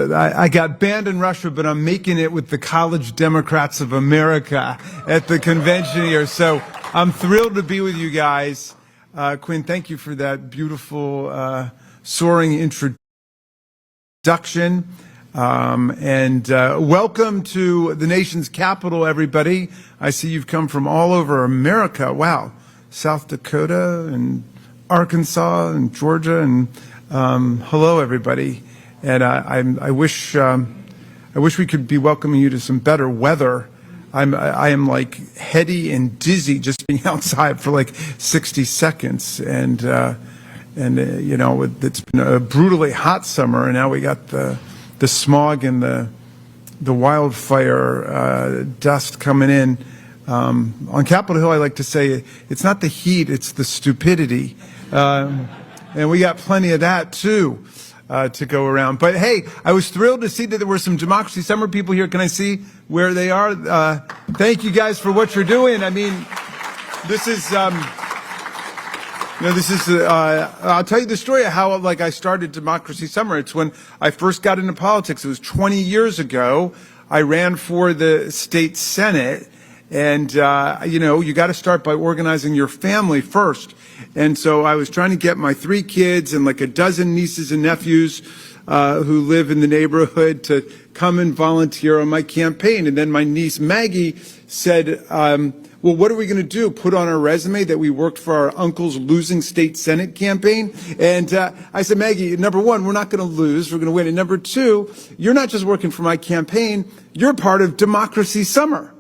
I got banned in Russia, but I'm making it with the College Democrats of America at the convention here. So I'm thrilled to be with you guys. Quinn, thank you for that beautiful, soaring introduction. Welcome to the nation's capital, everybody. I see you've come from all over America. Wow. South Dakota and Arkansas and Georgia. And hello, everybody. And I wish we could be welcoming you to some better weather. I am like heady and dizzy just being outside for like 60 seconds, and you know, it's been a brutally hot summer, and now we got the smog and the wildfire dust coming in. On Capitol Hill, I like to say it's not the heat, it's the stupidity, and we got plenty of that too. To go around. But hey, I was thrilled to see that there were some Democracy Summer people here. Can I see where they are? Thank you guys for what you're doing. I mean, this is, I'll tell you the story of how I started Democracy Summer. It's when I first got into politics. It was 20 years ago. I ran for the state Senate. And, you got to start by organizing your family first. And so I was trying to get my 3 kids and like a dozen nieces and nephews who live in the neighborhood to come and volunteer on my campaign. And then my niece Maggie said, well, what are we going to do? Put on our resume that we worked for our uncle's losing state Senate campaign? And I said, Maggie, number 1, we're not going to lose. We're going to win. And number 2, you're not just working for my campaign. You're part of Democracy Summer.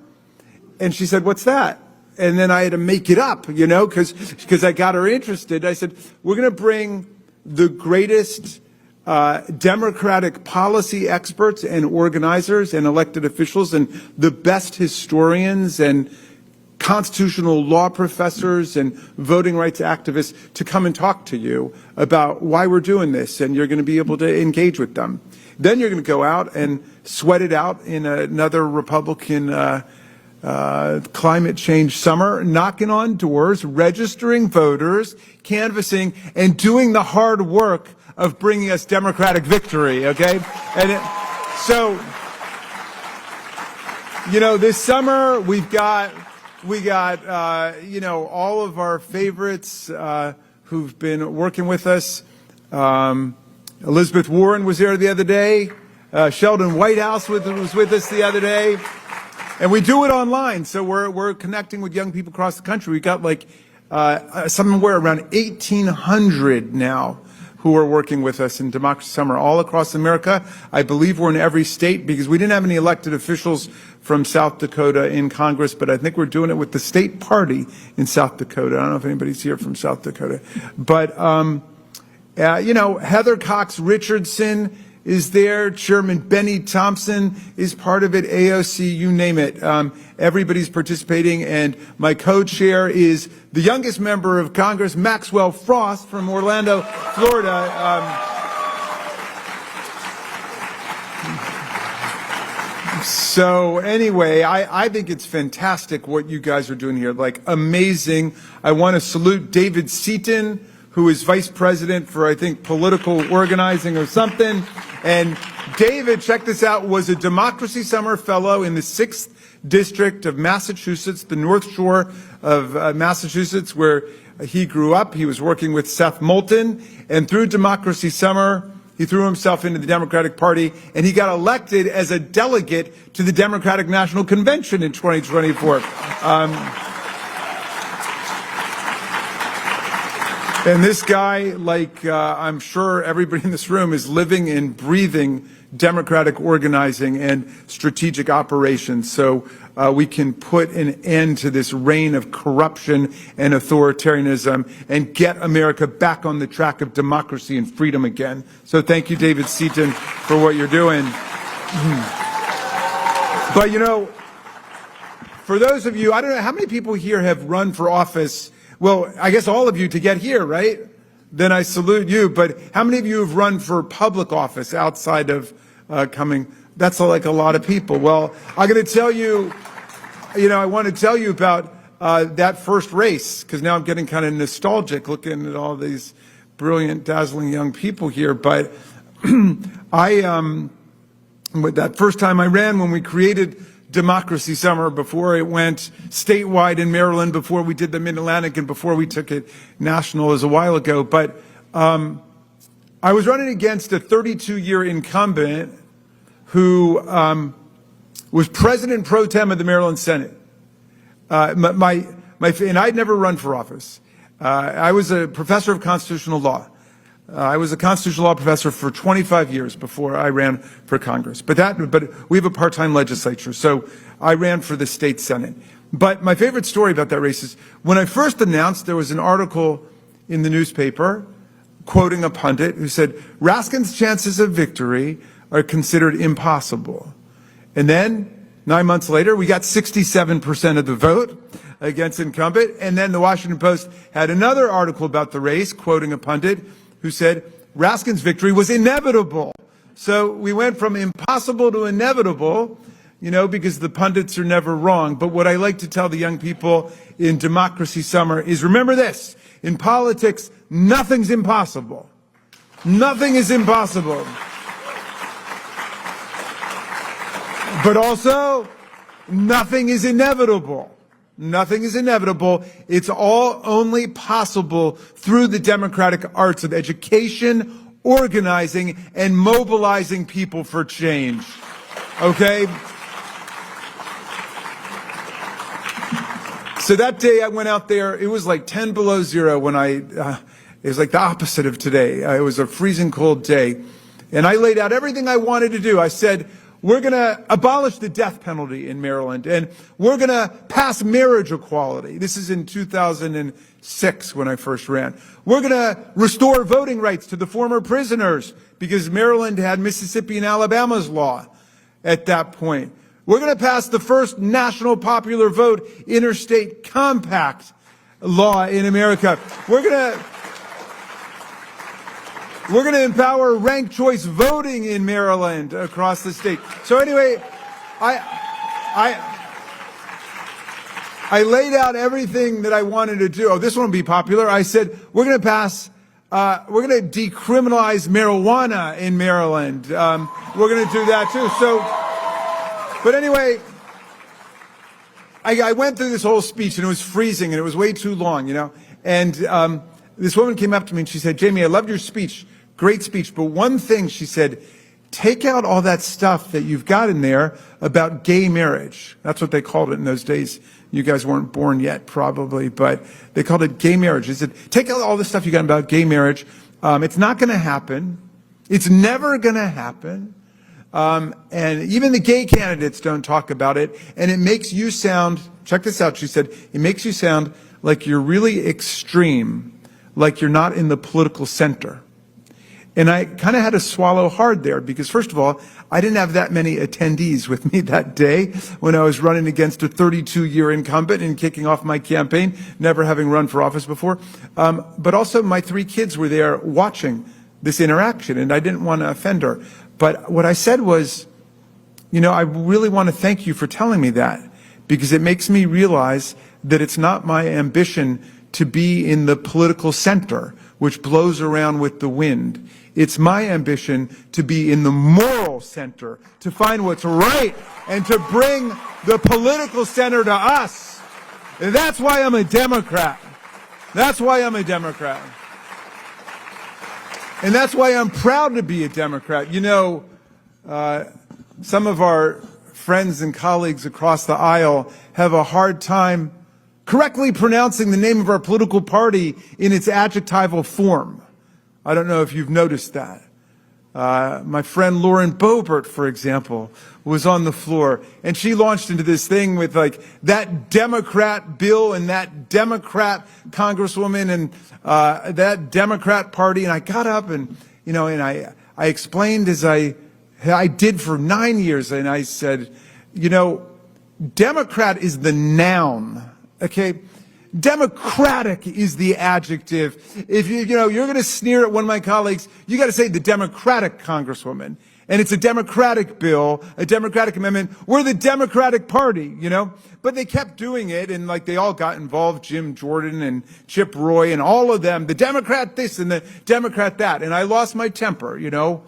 And she said, what's that? And then I had to make it up, because I got her interested. I said, we're going to bring the greatest Democratic policy experts and organizers and elected officials and the best historians and constitutional law professors and voting rights activists to come and talk to you about why we're doing this, and you're going to be able to engage with them. Then you're going to go out and sweat it out in another Republican climate change summer, knocking on doors, registering voters, canvassing, and doing the hard work of bringing us Democratic victory, okay? And this summer we got all of our favorites who've been working with us. Elizabeth Warren was there the other day. Sheldon Whitehouse was with us the other day. And we do it online, so we're connecting with young people across the country. We got somewhere around 1,800 now who are working with us in Democracy Summer all across America. I believe we're in every state because we didn't have any elected officials from South Dakota in Congress, but I think we're doing it with the state party in South Dakota. I don't know if anybody's here from South Dakota, but Heather Cox Richardson is there. Chairman Benny Thompson is part of it. AOC, you name it. Everybody's participating. And my co-chair is the youngest member of Congress, Maxwell Frost from Orlando, Florida. So anyway, I think it's fantastic what you guys are doing here. Amazing. I want to salute David Seaton, who is vice president for, I think, political organizing or something. And David, check this out, was a Democracy Summer Fellow in the 6th District of Massachusetts, the North Shore of Massachusetts, where he grew up. He was working with Seth Moulton. And through Democracy Summer, he threw himself into the Democratic Party, and he got elected as a delegate to the Democratic National Convention in 2024. And this guy, I'm sure everybody in this room, is living and breathing democratic organizing and strategic operations. So we can put an end to this reign of corruption and authoritarianism and get America back on the track of democracy and freedom again. So thank you, David Seaton, for what you're doing. But for those of you, I don't know, how many people here have run for office? Well, I guess all of you to get here, right? Then I salute you. But how many of you have run for public office outside of coming? That's a lot of people. Well, I'm going to tell you, I want to tell you about that first race, because now I'm getting kind of nostalgic looking at all these brilliant, dazzling young people here. But I That first time I ran, when we created Democracy Summer, before it went statewide in Maryland, before we did the Mid-Atlantic, and before we took it national as a while ago. But I was running against a 32-year incumbent who was president pro tem of the Maryland Senate. And I'd never run for office. I was a professor of constitutional law. I was a constitutional law professor for 25 years before I ran for Congress. But we have a part-time legislature, so I ran for the state Senate. But my favorite story about that race is when I first announced, there was an article in the newspaper quoting a pundit who said, Raskin's chances of victory are considered impossible. And then 9 months later, we got 67% of the vote against incumbent. And then the Washington Post had another article about the race quoting a pundit who said Raskin's victory was inevitable. So we went from impossible to inevitable, because the pundits are never wrong. But what I like to tell the young people in Democracy Summer is, remember this: in politics, nothing's impossible. Nothing is impossible. But also, nothing is inevitable. Nothing is inevitable. It's all only possible through the democratic arts of education, organizing, and mobilizing people for change. Okay? So that day I went out there, it was like 10 below zero when it was like the opposite of today. It was a freezing cold day. And I laid out everything I wanted to do. I said, we're going to abolish the death penalty in Maryland, and we're going to pass marriage equality. This is in 2006 when I first ran. We're going to restore voting rights to the former prisoners because Maryland had Mississippi and Alabama's law at that point. We're going to pass the first national popular vote interstate compact law in America. We're going to empower ranked choice voting in Maryland across the state. So anyway, I laid out everything that I wanted to do. Oh, this won't be popular. I said, we're going to decriminalize marijuana in Maryland. We're going to do that too. But anyway, I went through this whole speech and it was freezing and it was way too long, And this woman came up to me and she said, Jamie, I loved your speech. Great speech. But one thing, she said, take out all that stuff that you've got in there about gay marriage. That's what they called it in those days. You guys weren't born yet, probably, but they called it gay marriage. They said, take out all the stuff you got about gay marriage. It's not going to happen. It's never going to happen. And even the gay candidates don't talk about it. And it makes you sound, check this out, she said, it makes you sound like you're really extreme, like you're not in the political center. And I kind of had to swallow hard there because, first of all, I didn't have that many attendees with me that day when I was running against a 32-year incumbent and kicking off my campaign, never having run for office before. But also my 3 kids were there watching this interaction, and I didn't want to offend her. But what I said was, I really want to thank you for telling me that because it makes me realize that it's not my ambition to be in the political center, which blows around with the wind. It's my ambition to be in the moral center, to find what's right, and to bring the political center to us. And that's why I'm a Democrat. That's why I'm a Democrat. And that's why I'm proud to be a Democrat. Some of our friends and colleagues across the aisle have a hard time correctly pronouncing the name of our political party in its adjectival form. I don't know if you've noticed that. My friend Lauren Boebert, for example, was on the floor, and she launched into this thing with that Democrat bill and that Democrat congresswoman and that Democrat party. And I got up and I explained as I did for 9 years, and I said, Democrat is the noun, okay? Democratic is the adjective. If you're going to sneer at one of my colleagues, you got to say the Democratic congresswoman. And it's a Democratic bill, a Democratic amendment. We're the Democratic Party, But they kept doing it, and they all got involved, Jim Jordan and Chip Roy and all of them, the Democrat this and the Democrat that. And I lost my temper, And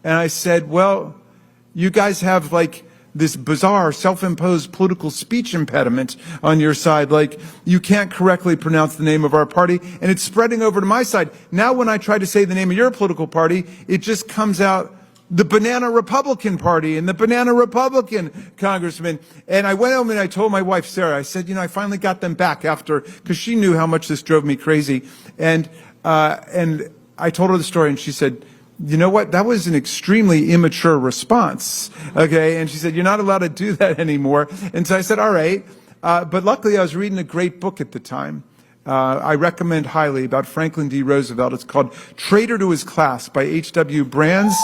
I said, well, you guys have like this bizarre self-imposed political speech impediment on your side. Like, you can't correctly pronounce the name of our party, and it's spreading over to my side. Now when I try to say the name of your political party, it just comes out the Banana Republican Party and the Banana Republican Congressman. And I went home and I told my wife, Sarah, I said, I finally got them back after, because she knew how much this drove me crazy. And I told her the story, and she said, you know what? That was an extremely immature response. Okay. And she said, you're not allowed to do that anymore. And so I said, all right. But luckily I was reading a great book at the time. I recommend highly, about Franklin D. Roosevelt. It's called Traitor to His Class by H.W. Brands,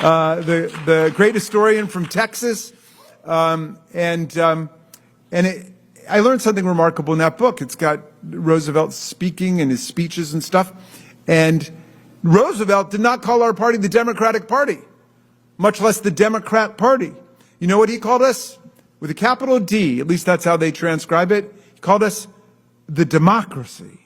the great historian from Texas. I learned something remarkable in that book. It's got Roosevelt speaking and his speeches and stuff. And Roosevelt did not call our party the Democratic Party, much less the Democrat Party. You know what he called us? With a capital D, at least that's how they transcribe it. He called us the democracy.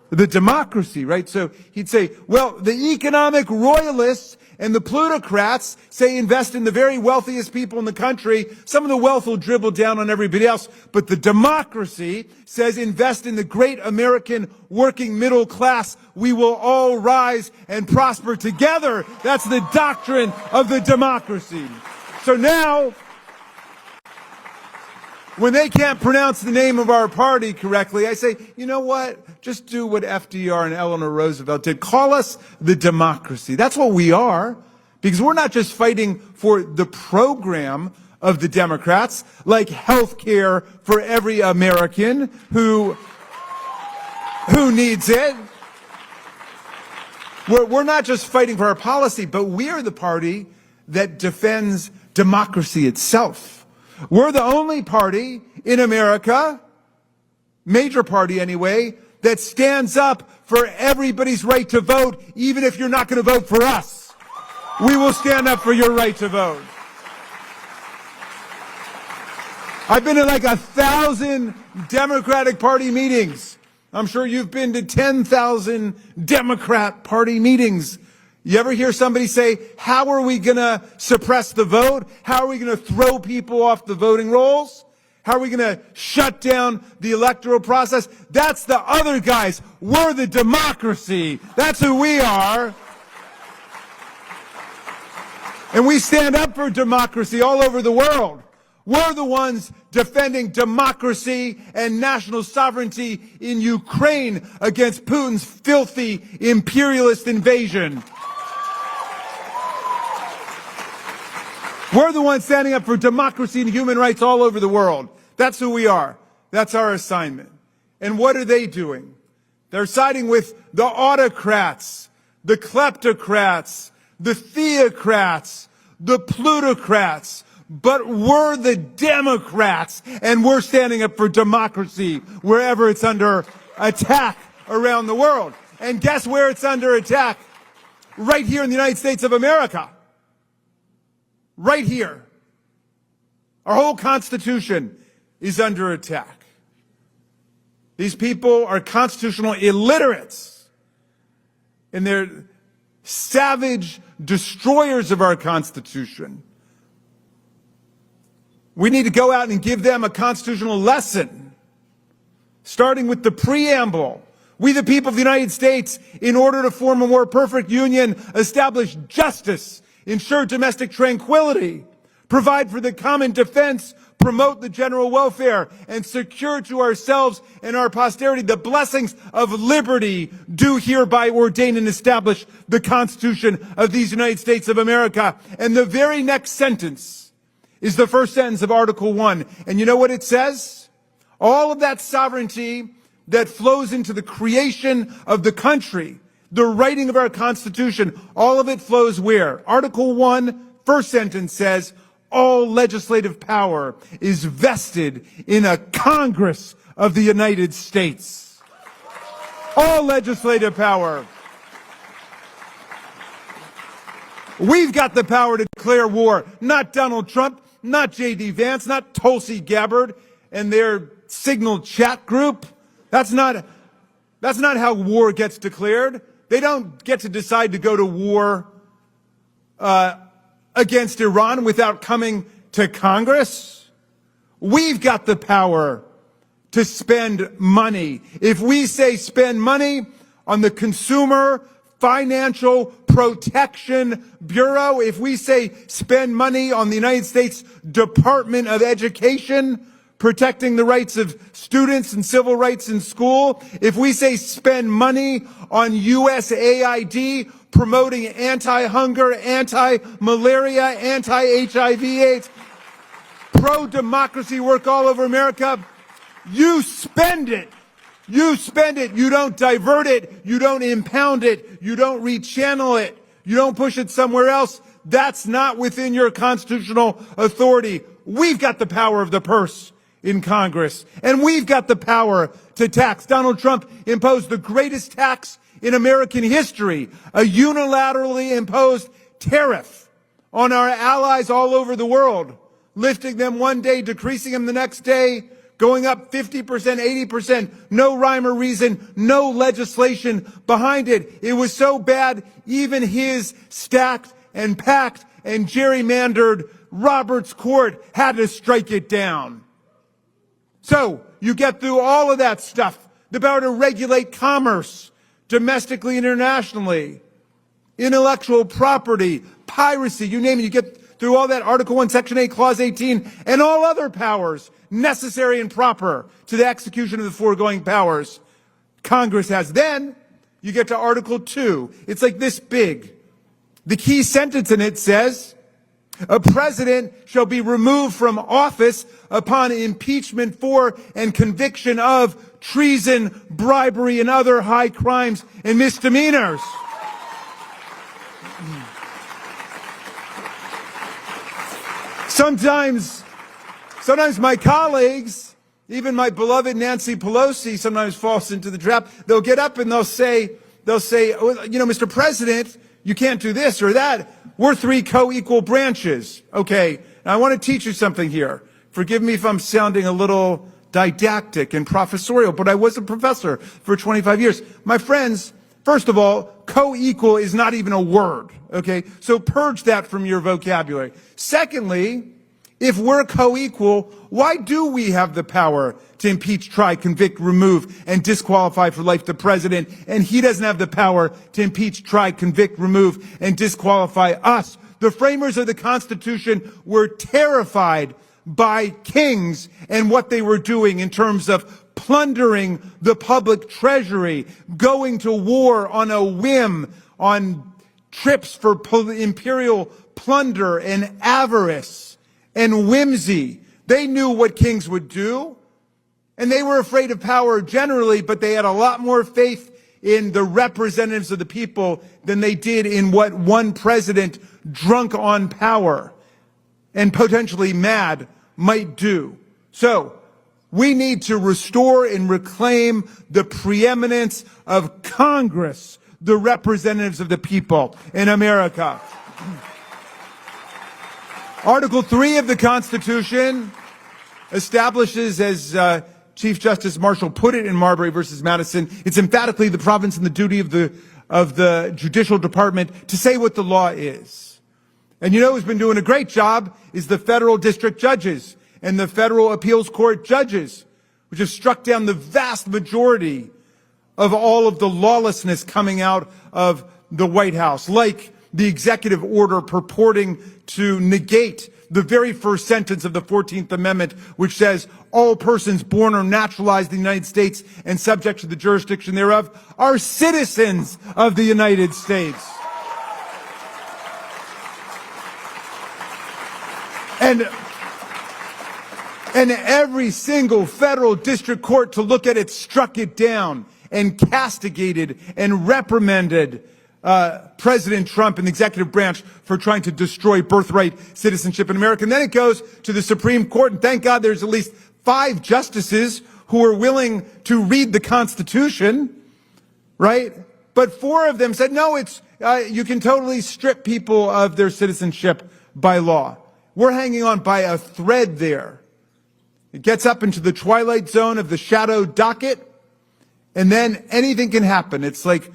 The democracy, right? So he'd say, well, the economic royalists and the plutocrats say invest in the very wealthiest people in the country. Some of the wealth will dribble down on everybody else. But the democracy says invest in the great American working middle class. We will all rise and prosper together. That's the doctrine of the democracy. So now, when they can't pronounce the name of our party correctly, I say, you know what? Just do what FDR and Eleanor Roosevelt did. Call us the democracy. That's what we are. Because we're not just fighting for the program of the Democrats, like health care for every American who needs it. We're not just fighting for our policy, but we are the party that defends democracy itself. We're the only party in America, major party anyway, that stands up for everybody's right to vote, even if you're not going to vote for us. We will stand up for your right to vote. I've been to like 1,000 Democratic Party meetings. I'm sure you've been to 10,000 Democrat Party meetings. You ever hear somebody say, how are we going to suppress the vote? How are we going to throw people off the voting rolls? How are we going to shut down the electoral process? That's the other guys. We're the democracy. That's who we are. And we stand up for democracy all over the world. We're the ones defending democracy and national sovereignty in Ukraine against Putin's filthy imperialist invasion. We're the ones standing up for democracy and human rights all over the world. That's who we are. That's our assignment. And what are they doing? They're siding with the autocrats, the kleptocrats, the theocrats, the plutocrats. But we're the Democrats, and we're standing up for democracy wherever it's under attack around the world. And guess where it's under attack? Right here in the United States of America. Right here. Our whole Constitution is under attack. These people are constitutional illiterates, and they're savage destroyers of our Constitution. We need to go out and give them a constitutional lesson, starting with the preamble. We, the people of the United States, in order to form a more perfect union, establish justice, ensure domestic tranquility, provide for the common defense, promote the general welfare, and secure to ourselves and our posterity the blessings of liberty, do hereby ordain and establish the Constitution of these United States of America. And the very next sentence is the first sentence of Article 1. And you know what it says? All of that sovereignty that flows into the creation of the country, the writing of our Constitution, all of it flows where? Article 1, first sentence says, all legislative power is vested in a Congress of the United States. All legislative power. We've got the power to declare war, not Donald Trump, not J.D. Vance, not Tulsi Gabbard and their Signal chat group. That's not how war gets declared. They don't get to decide to go to war against Iran without coming to Congress? We've got the power to spend money. If we say spend money on the Consumer Financial Protection Bureau, if we say spend money on the United States Department of Education, protecting the rights of students and civil rights in school, if we say spend money on USAID, promoting anti-hunger, anti-malaria, anti-HIV/AIDS, pro-democracy work all over America, you spend it. You spend it. You don't divert it. You don't impound it. You don't rechannel it. You don't push it somewhere else. That's not within your constitutional authority. We've got the power of the purse in Congress, and we've got the power to tax. Donald Trump imposed the greatest tax in American history, a unilaterally imposed tariff on our allies all over the world, lifting them one day, decreasing them the next day, going up 50%, 80%, no rhyme or reason, no legislation behind it. It was so bad, even his stacked and packed and gerrymandered Roberts Court had to strike it down. So you get through all of that stuff, the power to regulate commerce, domestically, internationally, intellectual property, piracy, you name it. You get through all that Article 1, Section 8, Clause 18, and all other powers necessary and proper to the execution of the foregoing powers Congress has. Then you get to Article 2. It's like this big. The key sentence in it says, a president shall be removed from office upon impeachment for and conviction of treason, bribery, and other high crimes and misdemeanors. Sometimes my colleagues, even my beloved Nancy Pelosi, sometimes falls into the trap. They'll get up and they'll say, oh, you know, Mr. President, you can't do this or that. We're three co-equal branches. Okay, now I want to teach you something here. Forgive me if I'm sounding a little didactic and professorial, but I was a professor for 25 years. My friends, first of all, co-equal is not even a word, okay? So purge that from your vocabulary. Secondly, if we're co-equal, why do we have the power to impeach, try, convict, remove, and disqualify for life the president, and he doesn't have the power to impeach, try, convict, remove, and disqualify us? The framers of the Constitution were terrified by kings and what they were doing in terms of plundering the public treasury, going to war on a whim, on trips for imperial plunder and avarice and whimsy. They knew what kings would do, and they were afraid of power generally, but they had a lot more faith in the representatives of the people than they did in what one president drunk on power and potentially mad might do. So we need to restore and reclaim the preeminence of Congress, the representatives of the people in America. Article 3 of the Constitution establishes, as Chief Justice Marshall put it in Marbury versus Madison, it's emphatically the province and the duty of the Judicial Department to say what the law is. And you know who's been doing a great job is the federal district judges and the federal appeals court judges, which have struck down the vast majority of all of the lawlessness coming out of the White House, like the executive order purporting to negate the very first sentence of the 14th Amendment, which says all persons born or naturalized in the United States and subject to the jurisdiction thereof are citizens of the United States. And every single federal district court to look at it struck it down and castigated and reprimanded President Trump and the executive branch for trying to destroy birthright citizenship in America. And then it goes to the Supreme Court, and thank God there's at least 5 justices who are willing to read the Constitution, right? But 4 of them said, no, it's you can totally strip people of their citizenship by law. We're hanging on by a thread there. It gets up into the twilight zone of the shadow docket, and then anything can happen. It's like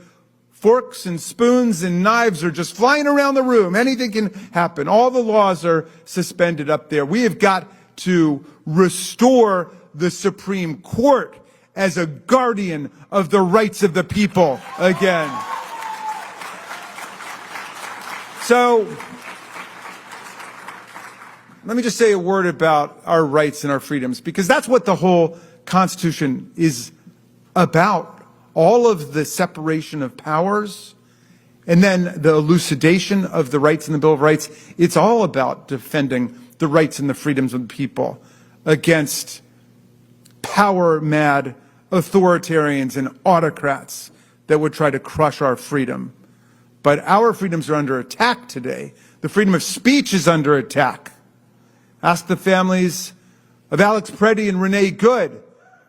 Forks and spoons and knives are just flying around the room. Anything can happen. All the laws are suspended up there. We have got to restore the Supreme Court as a guardian of the rights of the people again. So, let me just say a word about our rights and our freedoms, because that's what the whole Constitution is about. All of the separation of powers and then the elucidation of the rights in the Bill of Rights. It's all about defending the rights and the freedoms of the people against power-mad authoritarians and autocrats that would try to crush our freedom. But our freedoms are under attack today. The freedom of speech is under attack. Ask the families of Alex Preddy and Renee Good,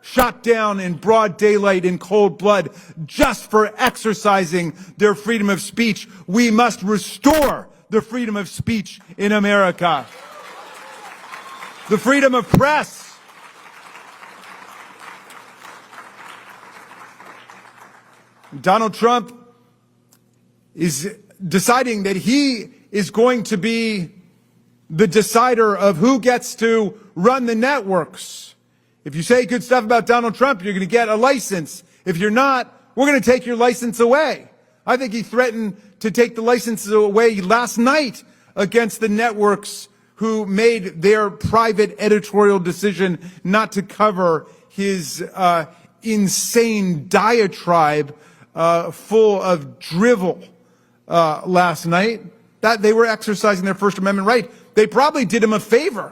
shot down in broad daylight in cold blood just for exercising their freedom of speech. We must restore the freedom of speech in America. The freedom of press. Donald Trump is deciding that he is going to be the decider of who gets to run the networks. If you say good stuff about Donald Trump, you're going to get a license. If you're not, we're going to take your license away. I think he threatened to take the licenses away last night against the networks who made their private editorial decision not to cover his insane diatribe full of drivel last night. That they were exercising their First Amendment right. They probably did him a favor.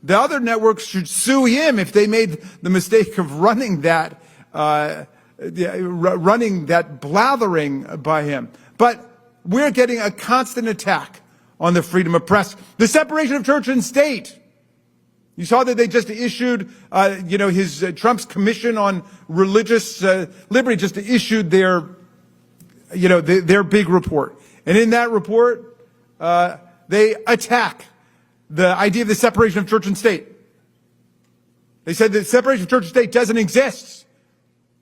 The other networks should sue him if they made the mistake of running that blathering by him. But we're getting a constant attack on the freedom of press. The separation of church and state. You saw that they just issued, Trump's Commission on Religious Liberty just issued their big report. And in that report, they attack the idea of the separation of church and state. They said that separation of church and state doesn't exist.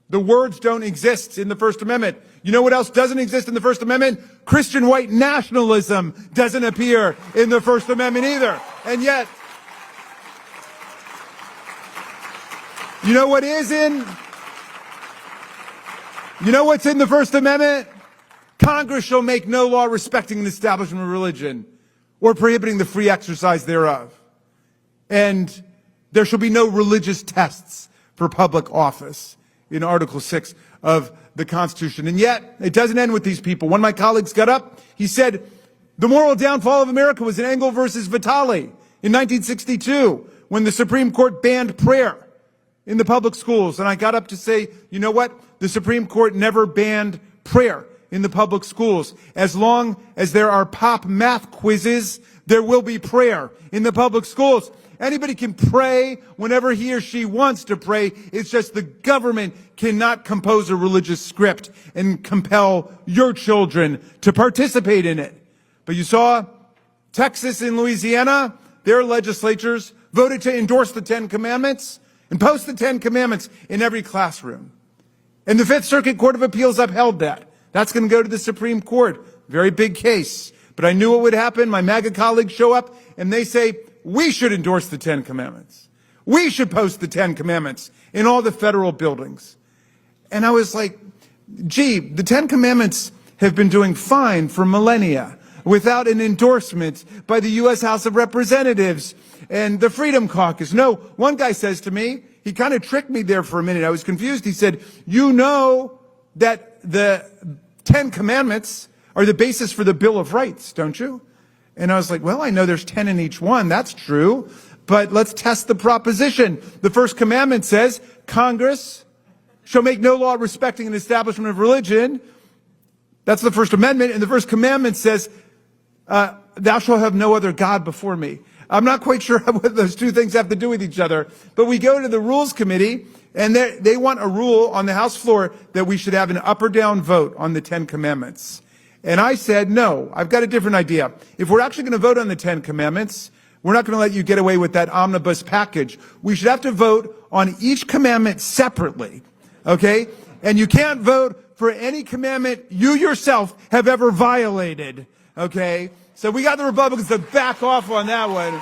The words don't exist in the First Amendment. You know what else doesn't exist in the First Amendment? Christian white nationalism doesn't appear in the First Amendment either. And yet, you know what is in? You know what's in the First Amendment? Congress shall make no law respecting the establishment of religion or prohibiting the free exercise thereof. And there shall be no religious tests for public office in Article 6 of the Constitution. And yet, it doesn't end with these people. One of my colleagues got up. He said, the moral downfall of America was in Engel versus Vitale in 1962, when the Supreme Court banned prayer in the public schools. And I got up to say, you know what? The Supreme Court never banned prayer in the public schools. As long as there are pop math quizzes, there will be prayer in the public schools. Anybody can pray whenever he or she wants to pray. It's just the government cannot compose a religious script and compel your children to participate in it. But you saw Texas and Louisiana, their legislatures voted to endorse the Ten Commandments and post the Ten Commandments in every classroom. And the Fifth Circuit Court of Appeals upheld that. That's going to go to the Supreme Court. Very big case. But I knew what would happen. My MAGA colleagues show up and they say, we should endorse the Ten Commandments. We should post the Ten Commandments in all the federal buildings. And I was like, gee, the Ten Commandments have been doing fine for millennia without an endorsement by the U.S. House of Representatives and the Freedom Caucus. No, one guy says to me, he kind of tricked me there for a minute. I was confused. He said, you know that the Ten Commandments are the basis for the Bill of Rights, don't you? And I was like, well, I know there's 10 in each one. That's true. But let's test the proposition. The first commandment says, Congress shall make no law respecting an establishment of religion. That's the First Amendment. And the first commandment says, thou shalt have no other God before me. I'm not quite sure what those two things have to do with each other. But we go to the Rules Committee, and they want a rule on the House floor that we should have an up or down vote on the Ten Commandments. And I said, no, I've got a different idea. If we're actually going to vote on the Ten Commandments, we're not going to let you get away with that omnibus package. We should have to vote on each commandment separately, okay? And you can't vote for any commandment you yourself have ever violated. Okay? So we got the Republicans to back off on that one.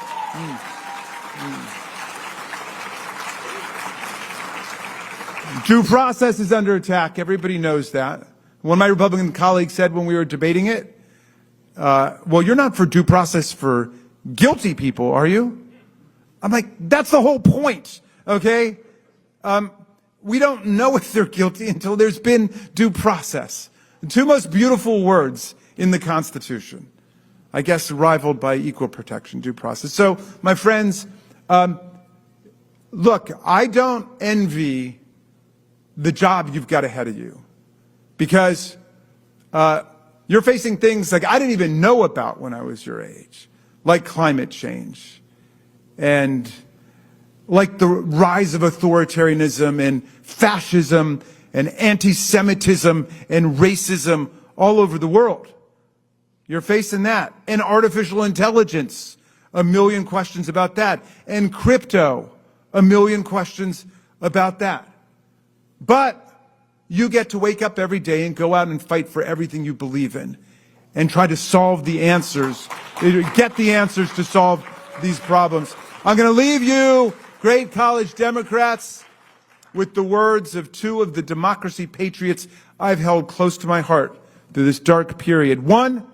Due process is under attack. Everybody knows that. One of my Republican colleagues said when we were debating it, well, you're not for due process for guilty people, are you? I'm like, that's the whole point, okay? We don't know if they're guilty until there's been due process. The two most beautiful words in the Constitution, I guess rivaled by equal protection, due process. So, my friends, look, I don't envy the job you've got ahead of you, because you're facing things like I didn't even know about when I was your age, like climate change and like the rise of authoritarianism and fascism and anti-Semitism and racism all over the world. You're facing that. And artificial intelligence, a million questions about that. And crypto, a million questions about that. But you get to wake up every day and go out and fight for everything you believe in and try to solve the answers, get the answers to solve these problems. I'm going to leave you, great college Democrats, with the words of two of the democracy patriots I've held close to my heart through this dark period. One,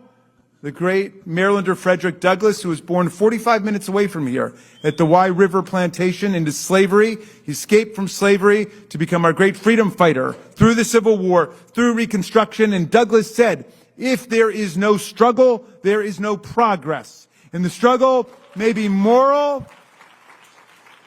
the great Marylander Frederick Douglass, who was born 45 minutes away from here at the Wye River Plantation into slavery. He escaped from slavery to become our great freedom fighter through the Civil War, through Reconstruction. And Douglass said, if there is no struggle, there is no progress. And the struggle may be moral,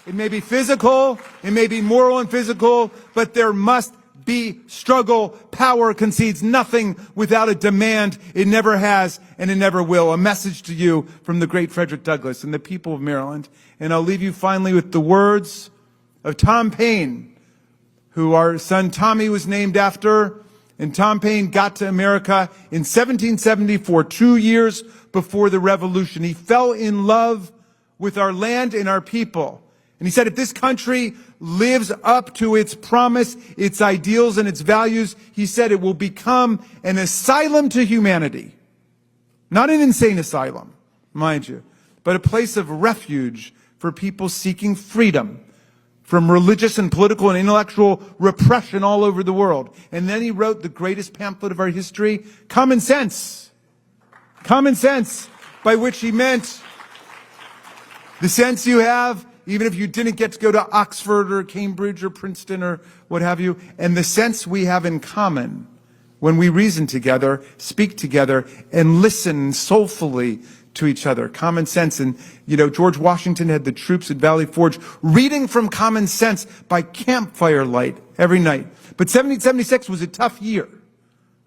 it may be physical, it may be moral and physical, but there must be struggle. Power concedes nothing without a demand. It never has, and it never will. A message to you from the great Frederick Douglass and the people of Maryland. And I'll leave you finally with the words of Tom Paine, who our son Tommy was named after. And Tom Paine got to America in 1774, 2 years before the Revolution. He fell in love with our land and our people. And he said, if this country lives up to its promise, its ideals, and its values, he said it will become an asylum to humanity. Not an insane asylum, mind you, but a place of refuge for people seeking freedom from religious and political and intellectual repression all over the world. And then he wrote the greatest pamphlet of our history, Common Sense. Common sense, by which he meant the sense you have even if you didn't get to go to Oxford or Cambridge or Princeton or what have you, and the sense we have in common when we reason together, speak together, and listen soulfully to each other. Common sense. And, George Washington had the troops at Valley Forge reading from Common Sense by campfire light every night. But 1776 was a tough year.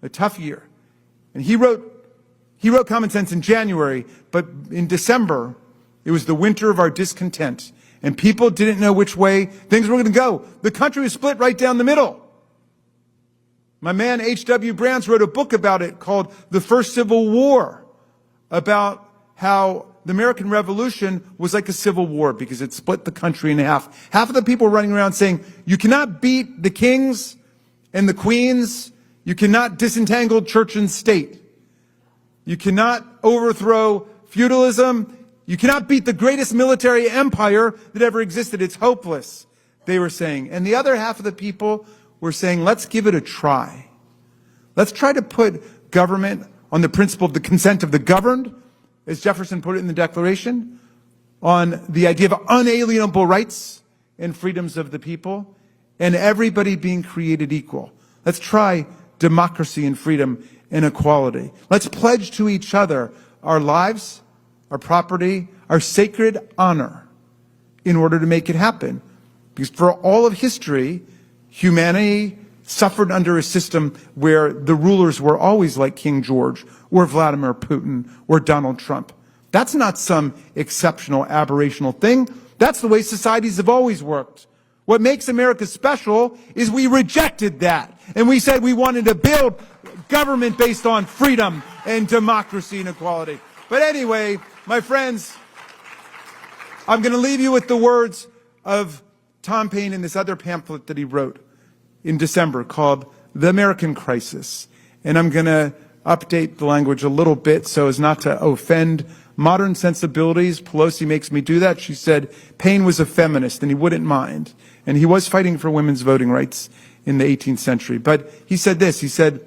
And he wrote Common Sense in January, but in December, it was the winter of our discontent. And people didn't know which way things were going to go. The country was split right down the middle. My man H.W. Brands wrote a book about it called The First Civil War, about how the American Revolution was like a civil war because it split the country in half. Half of the people were running around saying, you cannot beat the kings and the queens. You cannot disentangle church and state. You cannot overthrow feudalism. You cannot beat the greatest military empire that ever existed. It's hopeless, they were saying. And the other half of the people were saying, let's give it a try. Let's try to put government on the principle of the consent of the governed, as Jefferson put it in the Declaration, on the idea of unalienable rights and freedoms of the people, and everybody being created equal. Let's try democracy and freedom and equality. Let's pledge to each other our lives, our property, our sacred honor in order to make it happen. Because for all of history, humanity suffered under a system where the rulers were always like King George or Vladimir Putin or Donald Trump. That's not some exceptional, aberrational thing. That's the way societies have always worked. What makes America special is we rejected that. And we said we wanted to build government based on freedom and democracy and equality. But anyway, my friends, I'm going to leave you with the words of Tom Paine in this other pamphlet that he wrote. in December called The American Crisis. And I'm going to update the language a little bit so as not to offend modern sensibilities. Pelosi makes me do that. She said Paine was a feminist and he wouldn't mind. And he was fighting for women's voting rights in the 18th century. But he said this, he said,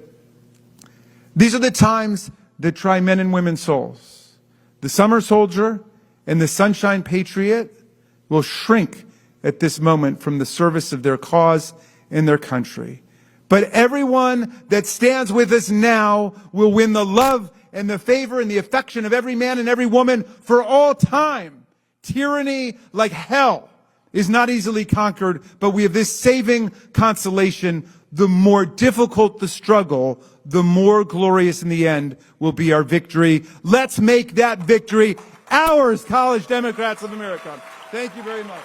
"These are the times that try men and women's souls. The summer soldier and the sunshine patriot will shrink at this moment from the service of their cause and their country. But everyone that stands with us now will win the love and the favor and the affection of every man and every woman for all time. Tyranny, like hell, is not easily conquered, but we have this saving consolation. The more difficult the struggle, the more glorious in the end will be our victory. Let's make that victory ours, College Democrats of America." Thank you very much.